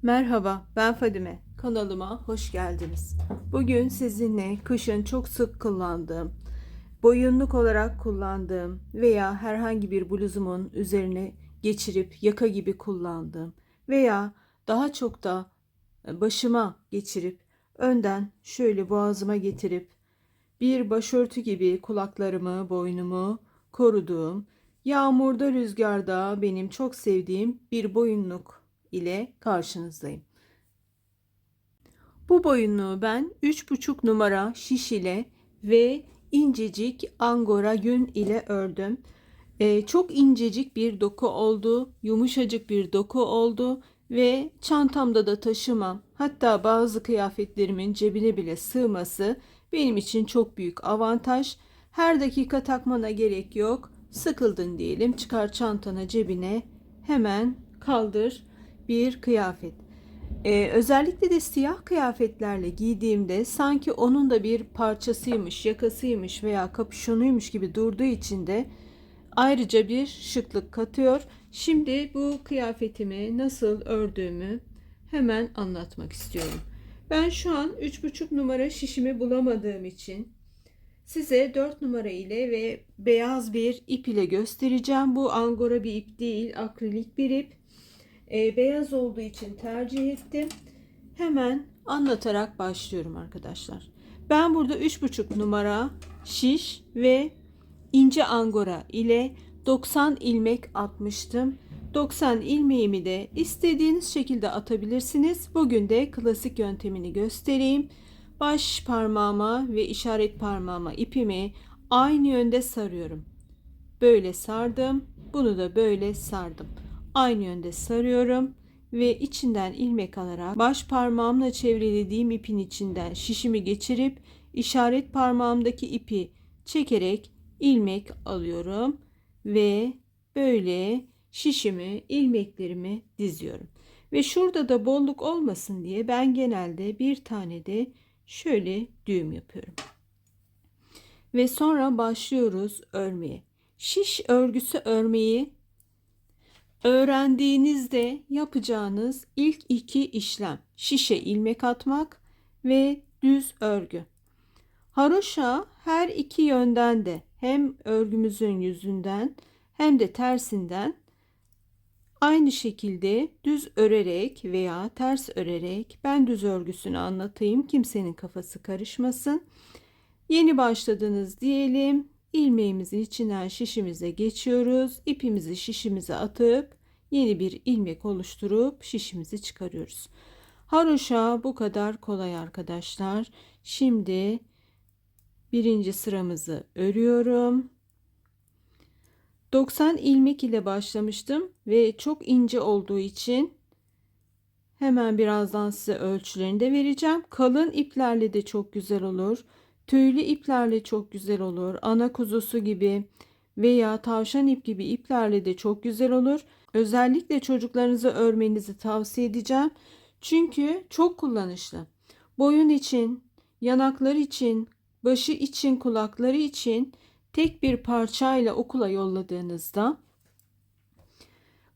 Merhaba, ben Fadime. Kanalıma hoş geldiniz. Bugün sizinle kışın çok sık kullandığım, boyunluk olarak kullandığım veya herhangi bir bluzumun üzerine geçirip yaka gibi kullandığım veya daha çok da başıma geçirip önden şöyle boğazıma getirip bir başörtü gibi kulaklarımı, boynumu koruduğum, yağmurda, rüzgarda benim çok sevdiğim bir boyunluk ile karşınızdayım. Bu boyunluğu ben 3,5 numara şiş ile ve incecik angora yün ile ördüm. Çok incecik bir doku oldu, yumuşacık bir doku oldu ve çantamda da taşımam. Hatta bazı kıyafetlerimin cebine bile sığması benim için çok büyük avantaj. Her dakika takmana gerek yok. Sıkıldın diyelim, çıkar çantana cebine, hemen kaldır bir kıyafet. Özellikle de siyah kıyafetlerle giydiğimde sanki onun da bir parçasıymış, yakasıymış veya kapüşonuymuş gibi durduğu için de ayrıca bir şıklık katıyor. Şimdi bu kıyafetimi nasıl ördüğümü hemen anlatmak istiyorum. Ben şu an 3,5 numara şişimi bulamadığım için size 4 numara ile ve beyaz bir ip ile göstereceğim. Bu angora bir ip değil, akrilik bir ip. Beyaz olduğu için tercih ettim. Hemen anlatarak başlıyorum arkadaşlar. Ben burada 3,5 numara şiş ve ince angora ile 90 ilmek atmıştım. 90 ilmeğimi de istediğiniz şekilde atabilirsiniz. Bugün de klasik yöntemini göstereyim. Baş parmağıma ve işaret parmağıma ipimi aynı yönde sarıyorum. Böyle sardım. Bunu da böyle sardım. Aynı yönde sarıyorum ve içinden ilmek alarak baş parmağımla çevrelediğim ipin içinden şişimi geçirip işaret parmağımdaki ipi çekerek ilmek alıyorum ve böyle şişimi, ilmeklerimi diziyorum. Ve şurada da bolluk olmasın diye ben genelde bir tane de şöyle düğüm yapıyorum. Ve sonra başlıyoruz örmeye. Şiş örgüsü örmeyi öğrendiğinizde yapacağınız ilk iki işlem şişe ilmek atmak ve düz örgü. Haroşa her iki yönden de hem örgümüzün yüzünden hem de tersinden aynı şekilde düz örerek veya ters örerek, ben düz örgüsünü anlatayım kimsenin kafası karışmasın. Yeni başladınız diyelim. İlmeğimizi içinden şişimize geçiyoruz. İpimizi şişimize atıp yeni bir ilmek oluşturup şişimizi çıkarıyoruz. Haroşa bu kadar kolay arkadaşlar. Şimdi birinci sıramızı örüyorum. 90 ilmek ile başlamıştım ve çok ince olduğu için hemen birazdan size ölçülerini de vereceğim. Kalın iplerle de çok güzel olur. Tüylü iplerle çok güzel olur. Ana kuzusu gibi veya tavşan ip gibi iplerle de çok güzel olur. Özellikle çocuklarınızı örmenizi tavsiye edeceğim. Çünkü çok kullanışlı. Boyun için, yanaklar için, başı için, kulakları için tek bir parçayla okula yolladığınızda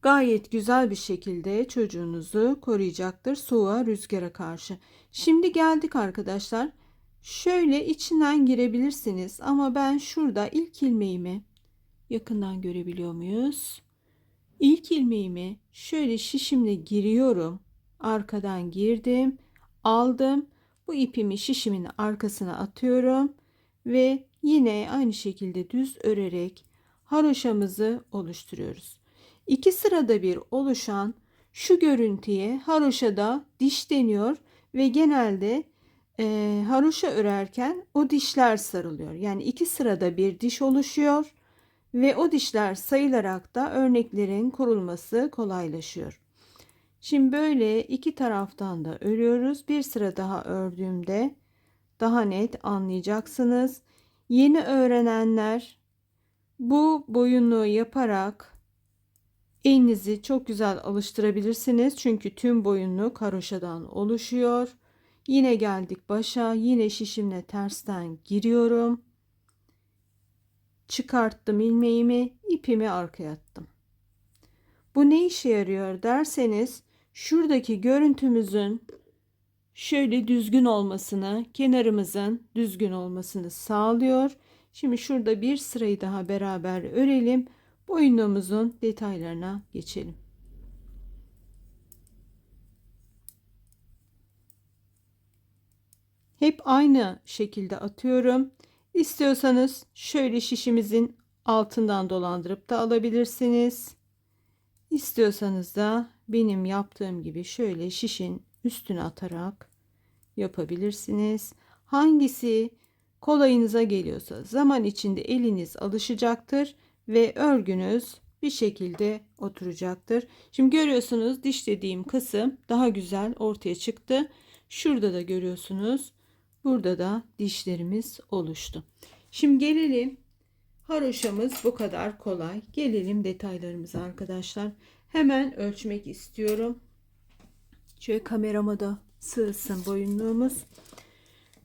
gayet güzel bir şekilde çocuğunuzu koruyacaktır soğuğa, rüzgara karşı. Şimdi geldik arkadaşlar. Şöyle içinden girebilirsiniz ama ben şurada ilk ilmeğimi yakından görebiliyor muyuz? İlk ilmeğimi şöyle şişimle giriyorum. Arkadan girdim, aldım. Bu ipimi şişimin arkasına atıyorum ve yine aynı şekilde düz örerek haroşamızı oluşturuyoruz. İki sırada bir oluşan şu görüntüye haroşada diş deniyor ve genelde haroşa örerken o dişler sarılıyor. Yani iki sırada bir diş oluşuyor ve o dişler sayılarak da örneklerin kurulması kolaylaşıyor. Şimdi böyle iki taraftan da örüyoruz. Bir sıra daha ördüğümde daha net anlayacaksınız. Yeni öğrenenler bu boyunluğu yaparak elinizi çok güzel alıştırabilirsiniz. Çünkü tüm boyunluk haroşadan oluşuyor. Yine geldik başa. Yine şişimle tersten giriyorum. Çıkarttım ilmeğimi, ipimi arkaya attım. Bu ne işe yarıyor derseniz şuradaki görüntümüzün şöyle düzgün olmasını, kenarımızın düzgün olmasını sağlıyor. Şimdi şurada bir sırayı daha beraber örelim. Boyunluğumuzun detaylarına geçelim. Hep aynı şekilde atıyorum. İstiyorsanız şöyle şişimizin altından dolandırıp da alabilirsiniz. İstiyorsanız da benim yaptığım gibi şöyle şişin üstüne atarak yapabilirsiniz. Hangisi kolayınıza geliyorsa zaman içinde eliniz alışacaktır ve örgünüz bir şekilde oturacaktır. Şimdi görüyorsunuz dişlediğim kısım daha güzel ortaya çıktı. Şurada da görüyorsunuz. Burada da dişlerimiz oluştu. Şimdi gelelim, haroşamız bu kadar kolay. Gelelim detaylarımıza arkadaşlar. Hemen ölçmek istiyorum. Şöyle kamerama da sığsın boyunluğumuz.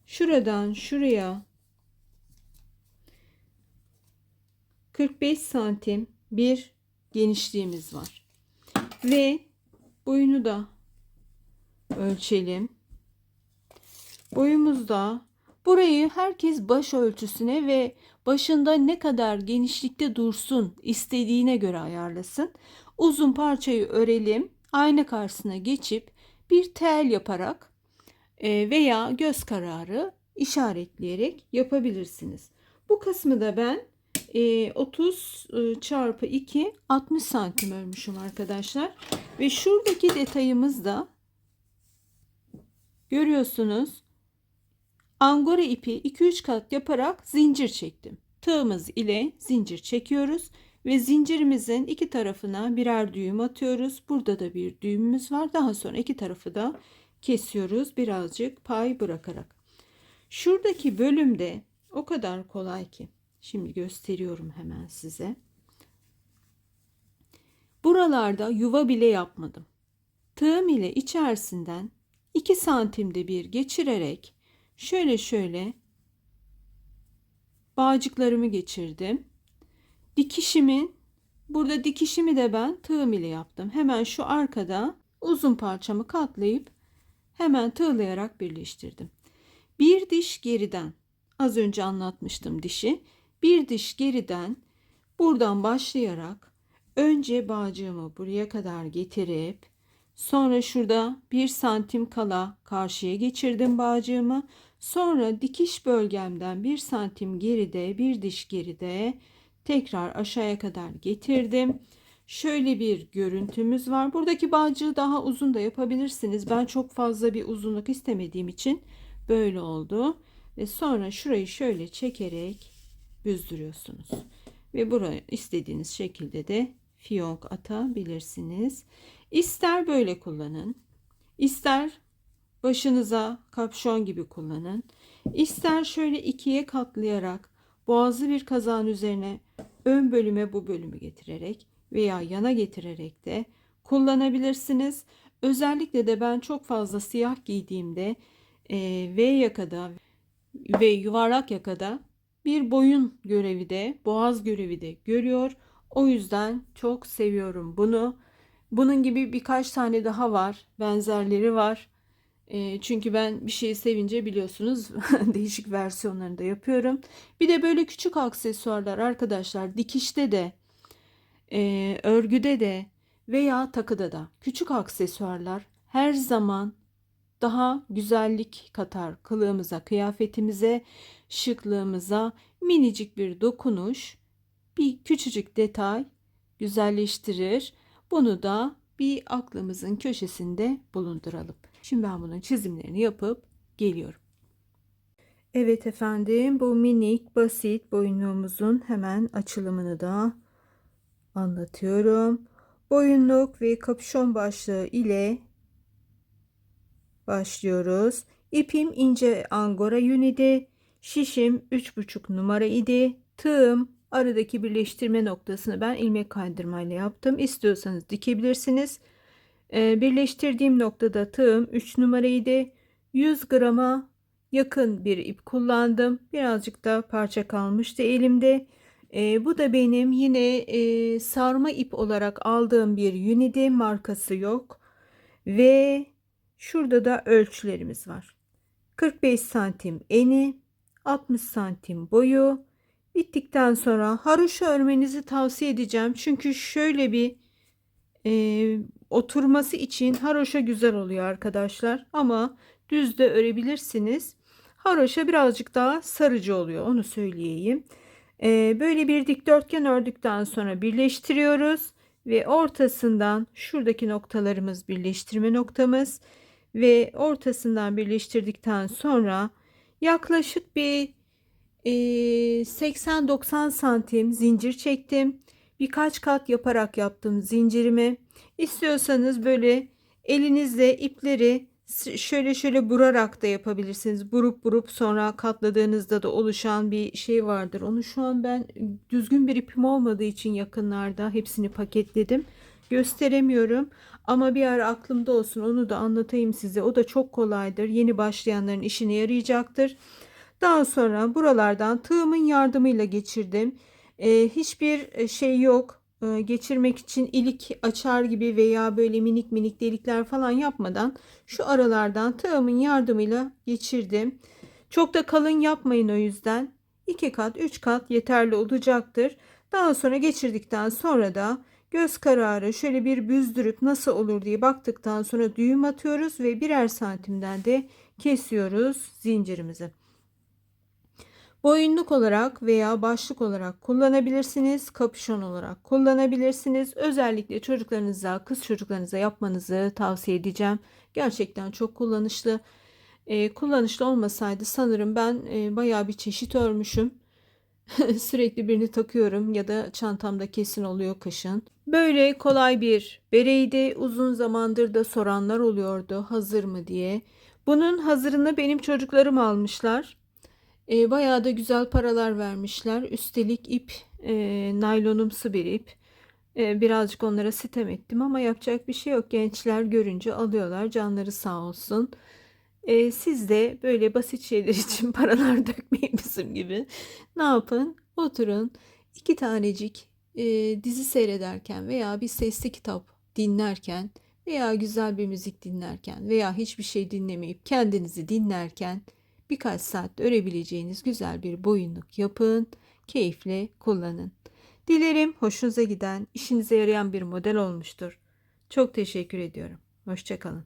Şuradan şuraya 45 santim bir genişliğimiz var. Ve boyunu da ölçelim. Boyumuzda burayı herkes baş ölçüsüne ve başında ne kadar genişlikte dursun istediğine göre ayarlasın. Uzun parçayı örelim. Ayna karşısına geçip bir tel yaparak veya göz kararı işaretleyerek yapabilirsiniz. Bu kısmı da ben 30 çarpı 2 60 santim örmüşüm arkadaşlar. Ve şuradaki detayımız da görüyorsunuz. Angora ipi 2-3 kat yaparak zincir çektim. Tığımız ile zincir çekiyoruz ve zincirimizin iki tarafına birer düğüm atıyoruz. Burada da bir düğümümüz var. Daha sonra iki tarafı da kesiyoruz birazcık pay bırakarak. Şuradaki bölümde o kadar kolay ki. Şimdi gösteriyorum hemen size. Buralarda yuva bile yapmadım. Tığım ile içerisinden 2 santimde bir geçirerek şöyle bağcıklarımı geçirdim. Burada dikişimi de ben tığım ile yaptım. Hemen şu arkada uzun parçamı katlayıp hemen tığlayarak birleştirdim. Bir diş geriden, az önce anlatmıştım dişi. Bir diş geriden buradan başlayarak önce bağcığımı buraya kadar getirip sonra şurada 1 santim kala karşıya geçirdim bağcığımı. Sonra dikiş bölgemden 1 santim geride, bir diş geride tekrar aşağıya kadar getirdim. Şöyle bir görüntümüz var. Buradaki bağcığı daha uzun da yapabilirsiniz. Ben çok fazla bir uzunluk istemediğim için böyle oldu. Ve sonra şurayı şöyle çekerek büzdürüyorsunuz. Ve buraya istediğiniz şekilde de fiyonk atabilirsiniz. İster böyle kullanın, ister başınıza kapşon gibi kullanın, ister şöyle ikiye katlayarak boğazlı bir kazağın üzerine ön bölüme bu bölümü getirerek veya yana getirerek de kullanabilirsiniz. Özellikle de ben çok fazla siyah giydiğimde V yakada ve yuvarlak yakada bir boyun görevi de boğaz görevi de görüyor. O yüzden çok seviyorum bunu. Bunun gibi birkaç tane daha var. Benzerleri var. Çünkü ben bir şeyi sevince biliyorsunuz değişik versiyonlarını da yapıyorum. Bir de böyle küçük aksesuarlar arkadaşlar dikişte de örgüde de veya takıda da küçük aksesuarlar her zaman daha güzellik katar kılığımıza, kıyafetimize, şıklığımıza. Minicik bir dokunuş, bir küçücük detay güzelleştirir. Bunu da bir aklımızın köşesinde bulunduralım. Şimdi ben bunun çizimlerini yapıp geliyorum. Evet efendim, bu minik basit boyunluğumuzun hemen açılımını da anlatıyorum. Boyunluk ve kapüşon başlığı ile başlıyoruz. İpim ince angora yün idi. Şişim 3,5 numara idi. Tığım aradaki birleştirme noktasını ben ilmek kaydırmayla yaptım. İstiyorsanız dikebilirsiniz. Birleştirdiğim noktada tığım 3 numaraydı. 100 grama yakın bir ip kullandım. Birazcık da parça kalmıştı elimde. Bu da benim yine sarma ip olarak aldığım bir yün idi. Markası yok. Ve şurada da ölçülerimiz var. 45 santim eni, 60 santim boyu. Bittikten sonra haroşa örmenizi tavsiye edeceğim. Çünkü şöyle bir oturması için haroşa güzel oluyor arkadaşlar. Ama düz de örebilirsiniz. Haroşa birazcık daha sarıcı oluyor. Onu söyleyeyim. Böyle bir dikdörtgen ördükten sonra birleştiriyoruz. Ve ortasından şuradaki noktalarımız birleştirme noktamız. Ve ortasından birleştirdikten sonra yaklaşık bir 80-90 santim zincir çektim. Birkaç kat yaparak yaptım zincirimi. İstiyorsanız böyle elinizle ipleri şöyle burarak da yapabilirsiniz. Burup sonra katladığınızda da oluşan bir şey vardır. Onu şu an ben düzgün bir ipim olmadığı için yakınlarda hepsini paketledim. Gösteremiyorum ama bir ara aklımda olsun, onu da anlatayım size. O da çok kolaydır. Yeni başlayanların işine yarayacaktır. Daha sonra buralardan tığımın yardımıyla geçirdim. Hiçbir şey yok. Geçirmek için ilik açar gibi veya böyle minik minik delikler falan yapmadan şu aralardan tığımın yardımıyla geçirdim. Çok da kalın yapmayın o yüzden. 2 kat 3 kat yeterli olacaktır. Daha sonra geçirdikten sonra da göz kararı şöyle bir büzdürüp nasıl olur diye baktıktan sonra düğüm atıyoruz ve birer santimden de kesiyoruz zincirimizi. Boyunluk olarak veya başlık olarak kullanabilirsiniz. Kapüşon olarak kullanabilirsiniz. Özellikle çocuklarınıza, kız çocuklarınıza yapmanızı tavsiye edeceğim. Gerçekten çok kullanışlı. Kullanışlı olmasaydı sanırım ben bayağı bir çeşit örmüşüm. Sürekli birini takıyorum ya da çantamda kesin oluyor kışın. Böyle kolay bir bereydi. Uzun zamandır da soranlar oluyordu hazır mı diye. Bunun hazırını benim çocuklarım almışlar. Bayağı da güzel paralar vermişler. Üstelik ip naylonumsu bir ip. Birazcık onlara sitem ettim ama yapacak bir şey yok. Gençler görünce alıyorlar. Canları sağ olsun. Siz de böyle basit şeyler için paralar dökmeyin bizim gibi. Ne yapın? Oturun. İki tanecik dizi seyrederken veya bir sesli kitap dinlerken veya güzel bir müzik dinlerken veya hiçbir şey dinlemeyip kendinizi dinlerken birkaç saat örebileceğiniz güzel bir boyunluk yapın. Keyifle kullanın. Dilerim hoşunuza giden, işinize yarayan bir model olmuştur. Çok teşekkür ediyorum. Hoşça kalın.